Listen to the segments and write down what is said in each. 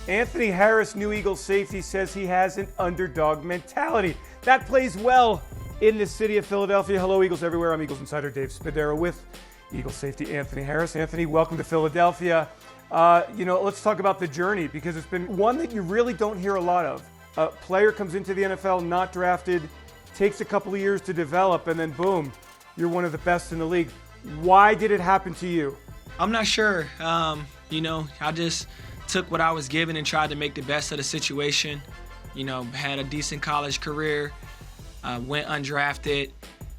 Anthony Harris, new Eagles safety, says he has an underdog mentality. That plays well in the city of Philadelphia. Hello, Eagles everywhere. I'm Eagles insider Dave Spadaro with Eagles safety Anthony Harris. Anthony, welcome to Philadelphia. Let's talk about the journey, because it's been one that you really don't hear a lot of. A player comes into the NFL not drafted, takes a couple of years to develop, and then boom, you're one of the best in the league. Why did it happen to you? I'm not sure. I just took what I was given and tried to make the best of the situation. Had a decent college career, went undrafted,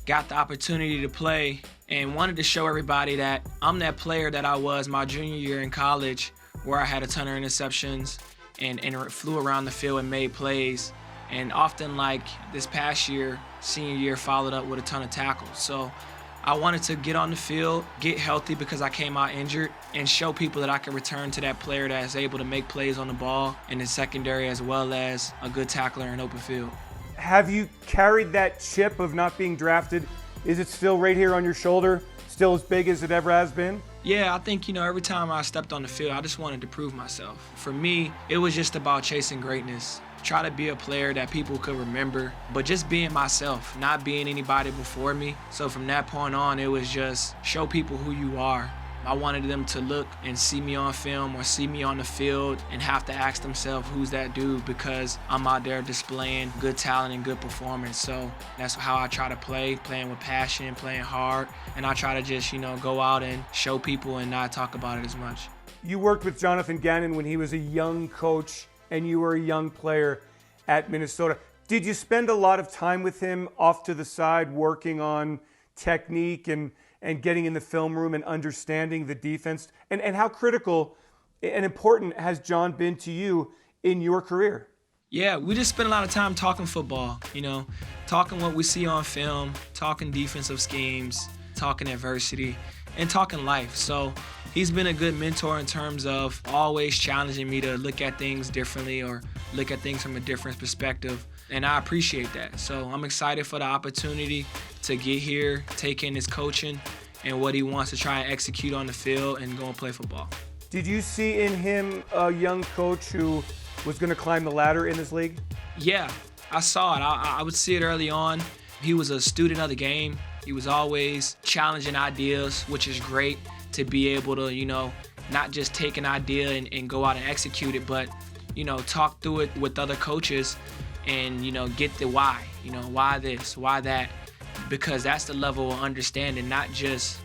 got the opportunity to play, and wanted to show everybody that I'm that player that I was my junior year in college, where I had a ton of interceptions and flew around the field and made plays. And often, like this past year, senior year, followed up with a ton of tackles. So I wanted to get on the field, get healthy because I came out injured, and show people that I can return to that player that is able to make plays on the ball in the secondary, as well as a good tackler in open field. Have you carried that chip of not being drafted? Is it still right here on your shoulder, still as big as it ever has been? Yeah, I think, every time I stepped on the field, I just wanted to prove myself. For me, it was just about chasing greatness. Try to be a player that people could remember, but just being myself, not being anybody before me. So from that point on, it was just show people who you are. I wanted them to look and see me on film or see me on the field and have to ask themselves, who's that dude? Because I'm out there displaying good talent and good performance. So that's how I try to play, playing with passion, playing hard. And I try to just, go out and show people and not talk about it as much. You worked with Jonathan Gannon when he was a young coach and you were a young player at Minnesota. Did you spend a lot of time with him off to the side working on technique and getting in the film room and understanding the defense? And how critical and important has John been to you in your career? Yeah, we just spent a lot of time talking football, talking what we see on film, talking defensive schemes, talking adversity, and talking life. So he's been a good mentor in terms of always challenging me to look at things differently or look at things from a different perspective. And I appreciate that. So I'm excited for the opportunity to get here, take in his coaching and what he wants to try and execute on the field and go and play football. Did you see in him a young coach who was going to climb the ladder in this league? Yeah, I saw it. I would see it early on. He was a student of the game. He was always challenging ideas, which is great to be able to, not just take an idea and go out and execute it, but, talk through it with other coaches and, get the why, why this, why that, because that's the level of understanding, not just,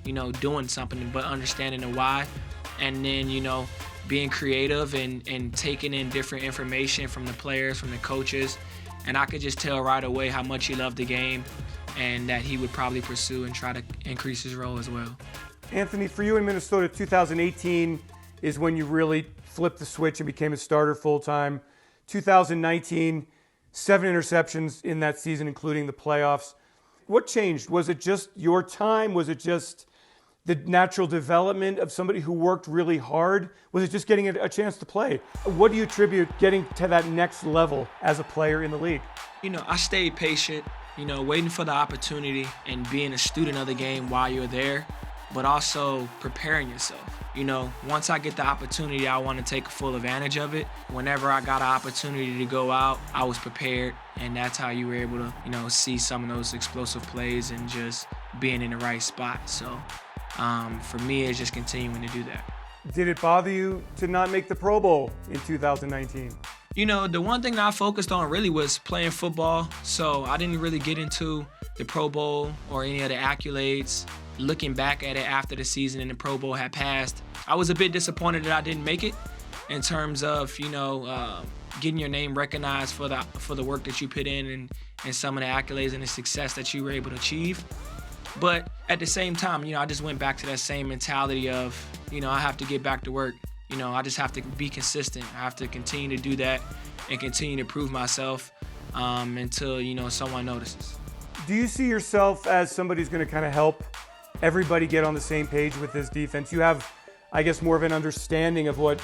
doing something, but understanding the why, and then, being creative and taking in different information from the players, from the coaches, and I could just tell right away how much he loved the game and that he would probably pursue and try to increase his role as well. Anthony, for you in Minnesota, 2018 is when you really flipped the switch and became a starter full-time. 2019, 7 interceptions in that season, including the playoffs. What changed? Was it just your time? Was it just the natural development of somebody who worked really hard? Was it just getting a chance to play? What do you attribute getting to that next level as a player in the league? I stayed patient, waiting for the opportunity and being a student of the game while you're there, but also preparing yourself. Once I get the opportunity, I want to take full advantage of it. Whenever I got an opportunity to go out, I was prepared, and that's how you were able to, see some of those explosive plays and just being in the right spot. So for me, it's just continuing to do that. Did it bother you to not make the Pro Bowl in 2019? The one thing that I focused on really was playing football, so I didn't really get into the Pro Bowl or any of the accolades. Looking back at it after the season and the Pro Bowl had passed, I was a bit disappointed that I didn't make it in terms of, getting your name recognized for the work that you put in and some of the accolades and the success that you were able to achieve. But at the same time, I just went back to that same mentality of, I have to get back to work. I just have to be consistent. I have to continue to do that and continue to prove myself until, someone notices. Do you see yourself as somebody who's going to kind of help everybody get on the same page with this defense? You have, I guess, more of an understanding of what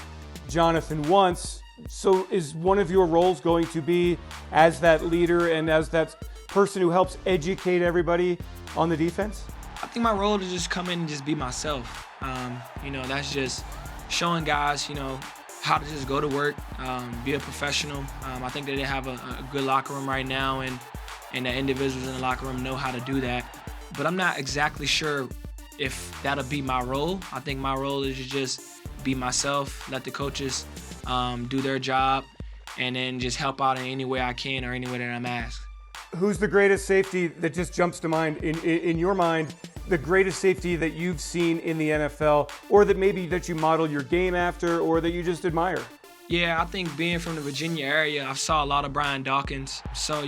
Jonathan wants. So is one of your roles going to be as that leader and as that person who helps educate everybody on the defense? I think my role is just come in and just be myself. That's just showing guys, how to just go to work, be a professional. I think that they have a good locker room right now, and the individuals in the locker room know how to do that. But I'm not exactly sure if that'll be my role. I think my role is to just be myself, let the coaches do their job, and then just help out in any way I can or any way that I'm asked. Who's the greatest safety that just jumps to mind in your mind, the greatest safety that you've seen in the NFL, or that maybe that you model your game after, or that you just admire? Yeah, I think being from the Virginia area, I saw a lot of Brian Dawkins. So,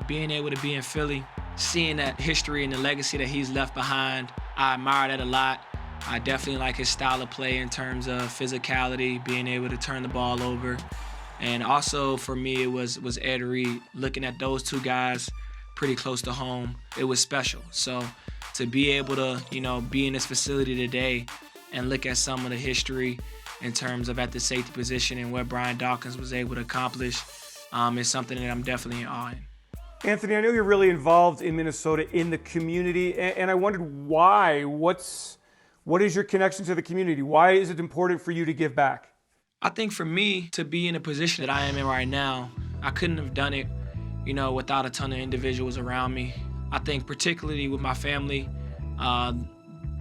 being able to be in Philly, seeing that history and the legacy that he's left behind, I admire that a lot. I definitely like his style of play in terms of physicality, being able to turn the ball over. And also for me, it was Ed Reed. Looking at those two guys pretty close to home, it was special. So to be able to, be in this facility today and look at some of the history in terms of at the safety position and what Brian Dawkins was able to accomplish is something that I'm definitely in awe in. Anthony, I know you're really involved in Minnesota in the community, and I wondered why. What is your connection to the community? Why is it important for you to give back? I think for me to be in a position that I am in right now, I couldn't have done it, without a ton of individuals around me. I think particularly with my family,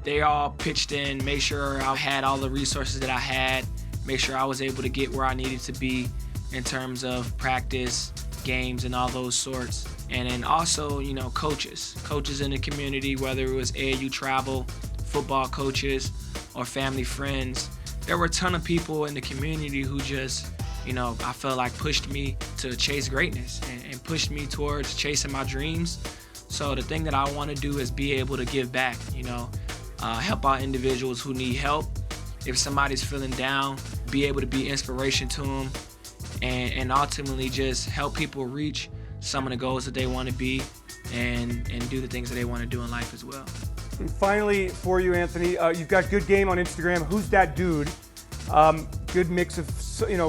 they all pitched in, made sure I had all the resources that I had, made sure I was able to get where I needed to be in terms of practice, games, and all those sorts. And then also, coaches in the community, whether it was AAU travel, football coaches, or family friends. There were a ton of people in the community who just, I felt like pushed me to chase greatness and pushed me towards chasing my dreams. So the thing that I want to do is be able to give back, help out individuals who need help. If somebody's feeling down, be able to be inspiration to them and ultimately just help people reach some of the goals that they want to be and do the things that they want to do in life as well. And finally, for you, Anthony, you've got Good Game on Instagram. Who's that dude? Good mix of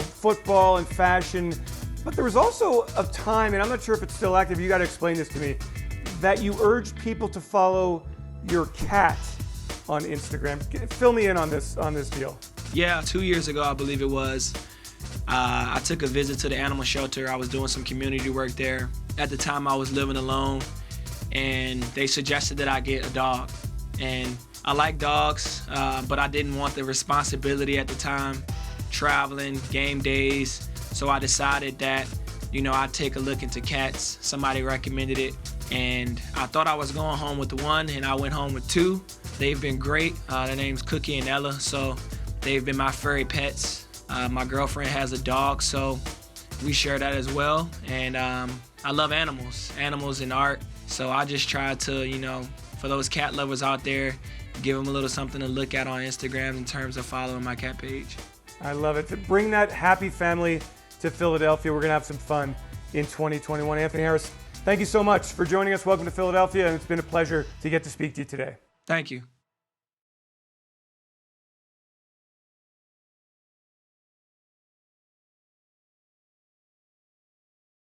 football and fashion. But there was also a time, and I'm not sure if it's still active, you got to explain this to me, that you urged people to follow your cat on Instagram. Fill me in on this deal. Yeah, 2 years ago, I believe it was, I took a visit to the animal shelter. I was doing some community work there. At the time, I was living alone, and they suggested that I get a dog. And I like dogs, but I didn't want the responsibility at the time, traveling, game days. So I decided that, I'd take a look into cats. Somebody recommended it, and I thought I was going home with the one, and I went home with two. They've been great. Their name's Cookie and Ella, so they've been my furry pets. My girlfriend has a dog, so we share that as well. And I love animals and art. So I just try to, for those cat lovers out there, give them a little something to look at on Instagram in terms of following my cat page. I love it. To bring that happy family to Philadelphia, we're going to have some fun in 2021. Anthony Harris, thank you so much for joining us. Welcome to Philadelphia, and it's been a pleasure to get to speak to you today. Thank you.